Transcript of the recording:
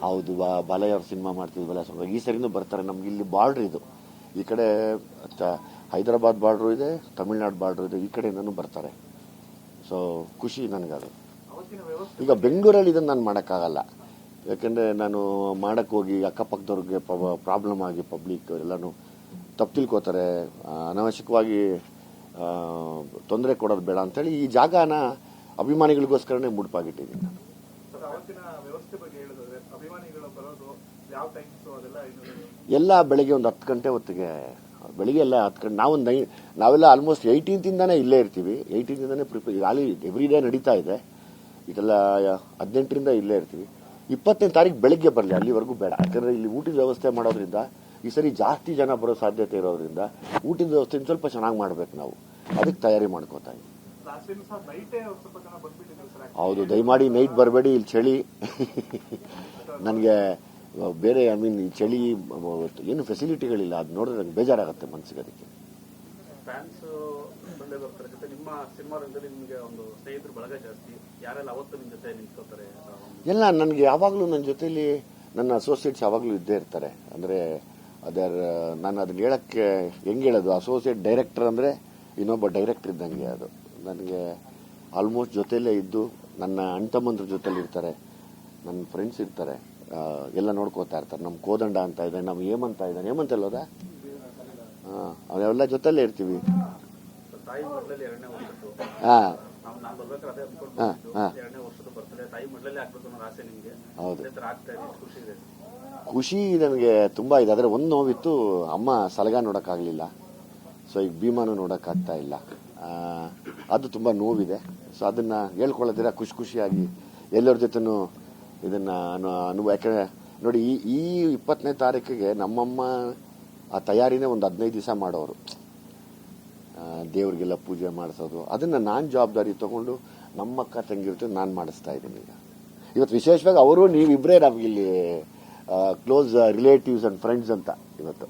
ಹೌದು, ಬಾಲಯ್ಯ ಅವ್ರ ಸಿನಿಮಾ ಮಾಡ್ತಿದ್ವಲ್ಲ, ಸ್ವಲ್ಪ ಈ ಸರಿನೂ ಬರ್ತಾರೆ. ನಮ್ಗೆ ಇಲ್ಲಿ ಬಾರ್ಡ್ರ್ ಇದು, ಈ ಕಡೆ ಹೈದರಾಬಾದ್ ಬಾರ್ಡ್ರು ಇದೆ, ತಮಿಳ್ನಾಡು ಬಾರ್ಡ್ರು ಇದೆ, ಈ ಕಡೆಯಿಂದನೂ ಬರ್ತಾರೆ. ಸೊ ಖುಷಿ ನನಗದು. ಈಗ ಬೆಂಗಳೂರಲ್ಲಿ ಇದನ್ನು ನಾನು ಮಾಡೋಕ್ಕಾಗಲ್ಲ, ಯಾಕೆಂದರೆ ನಾನು ಮಾಡಕ್ಕೆ ಹೋಗಿ ಅಕ್ಕಪಕ್ಕದವ್ರಿಗೆ ಪ್ರಾಬ್ಲಮ್ ಆಗಿ ಪಬ್ಲಿಕ್ ಎಲ್ಲನೂ ತಪ್ಪು ತಿಳ್ಕೊತಾರೆ, ಅನಾವಶ್ಯಕವಾಗಿ ತೊಂದರೆ ಕೊಡೋದು ಬೇಡ ಅಂತೇಳಿ ಈ ಜಾಗನ ಅಭಿಮಾನಿಗಳಿಗೋಸ್ಕರನೇ ಮುಡುಪಾಗಿಟ್ಟಿದ್ದೀನಿ ನಾನು. ಎಲ್ಲ ಬೆಳಗ್ಗೆ ಒಂದು 10 ಗಂಟೆ ಹೊತ್ತಿಗೆ, ಬೆಳಿಗ್ಗೆ ಎಲ್ಲ 10 ಗಂಟೆ, ನಾವೆಲ್ಲ ಆಲ್ಮೋಸ್ಟ್ 18th ಇಲ್ಲೇ ಇರ್ತೀವಿ. 18th ಪ್ರಿಪೇರ್ ಅಲ್ಲಿ ಎವ್ರಿ ಡೇ ನಡೀತಾ ಇದೆ. ಇದೆಲ್ಲ 18ರಿಂದ ಇಲ್ಲೇ ಇರ್ತೀವಿ. 20ನೇ ತಾರೀಕು ಬೆಳಿಗ್ಗೆ ಬರಲಿ, ಅಲ್ಲಿವರೆಗೂ ಬೇಡ. ಯಾಕಂದ್ರೆ ಇಲ್ಲಿ ಊಟದ ವ್ಯವಸ್ಥೆ ಮಾಡೋದ್ರಿಂದ ಈ ಸರಿ ಜಾಸ್ತಿ ಜನ ಬರೋ ಸಾಧ್ಯತೆ ಇರೋದ್ರಿಂದ ಊಟದ ವ್ಯವಸ್ಥೆ ಸ್ವಲ್ಪ ಚೆನ್ನಾಗಿ ಮಾಡ್ಬೇಕು. ನಾವು ಅದಕ್ಕೆ ತಯಾರಿ ಮಾಡ್ಕೋತಾ ಇದ್ದೀವಿ. ಹೌದು, ದಯಮಾಡಿ ನೈಟ್ ಬರಬೇಡಿ, ಇಲ್ಲಿ ಚಳಿ. ನನಗೆ ಬೇರೆ ಈ ಚಳಿ ಏನು ಫೆಸಿಲಿಟಿಗಳಿಲ್ಲ, ಅದು ನೋಡಿದ್ರೆ ನಂಗೆ ಬೇಜಾರಾಗುತ್ತೆ ಮನಸ್ಸಿಗೆ. ಅದಕ್ಕೆ ಎಲ್ಲ ನನಗೆ ಯಾವಾಗಲೂ ನನ್ನ ಜೊತೆಲಿ ನನ್ನ ಅಸೋಸಿಯೇಟ್ಸ್ ಯಾವಾಗಲೂ ಇದ್ದೇ ಇರ್ತಾರೆ. ಅಂದರೆ ನಾನು ಅದನ್ನ ಹೇಳಕ್ಕೆ ಹೆಂಗೆ ಹೇಳೋದು, ಅಸೋಸಿಯೇಟ್ ಡೈರೆಕ್ಟರ್ ಅಂದರೆ ಇನ್ನೊಬ್ಬ ಡೈರೆಕ್ಟರ್ ಇದ್ದಂಗೆ. ಅದು ನನಗೆ ಆಲ್ಮೋಸ್ಟ್ ಜೊತೆಯಲ್ಲೇ ಇದ್ದು, ನನ್ನ ಅಣ್ತಮ್ಮಂದ್ರ ಜೊತೆಲಿ ಇರ್ತಾರೆ, ನನ್ನ ಫ್ರೆಂಡ್ಸ್ ಇರ್ತಾರೆ, ಎಲ್ಲ ನೋಡ್ಕೋತಾ ಇರ್ತಾರೆ. ನಮ್ಮ ಕೋದಂಡ ಅಂತ ಇದೆ, ನಮ್ಮ ಹೇಮಂತ ಇದ್ದಾನೆ, ಹೇಮಂತ ಅಲ್ಲೋದ, ಅವೆಲ್ಲ ಜೊತೆಲ್ಲೇ ಇರ್ತೀವಿ. ಹೌದು, ಖುಷಿ ನನಗೆ ತುಂಬಾ ಇದೆ. ಆದರೆ ಒಂದು ನೋವಿತ್ತು, ಅಮ್ಮ ಸಲಗ ನೋಡೋಕ್ಕಾಗಲಿಲ್ಲ. ಸೊ ಈಗ ಭೀಮಾನು ನೋಡೋಕ್ಕಾಗ್ತಾ ಇಲ್ಲ, ಅದು ತುಂಬ ನೋವಿದೆ. ಸೊ ಅದನ್ನ ಹೇಳ್ಕೊಳ್ಳೋದಿರ ಖುಷಿಯಾಗಿ ಎಲ್ಲರ ಜೊತೆನೂ ಇದನ್ನ ಯಾಕಂದ್ರೆ ನೋಡಿ, ಈ 20ನೇ ತಾರೀಕಿಗೆ ನಮ್ಮಮ್ಮ ಆ ತಯಾರಿನೇ ಒಂದು 15 ದಿವಸ ಮಾಡೋರು, ದೇವ್ರಿಗೆಲ್ಲ ಪೂಜೆ ಮಾಡಿಸೋದು. ಅದನ್ನ ನಾನು ಜವಾಬ್ದಾರಿ ತಗೊಂಡು ನಮ್ಮ ಅಕ್ಕ ತಂಗಿರುತ್ತೆ ನಾನು ಮಾಡಿಸ್ತಾ ಇದ್ದೀನಿ. ಇವತ್ತು ವಿಶೇಷವಾಗಿ ಅವರು ನೀವಿಬ್ಬರೇ ನಮಗಿಲ್ಲಿ ಕ್ಲೋಸ್ ರಿಲೇಟಿವ್ಸ್ ಅಂಡ್ ಫ್ರೆಂಡ್ಸ್ ಅಂತ ಇವತ್ತು.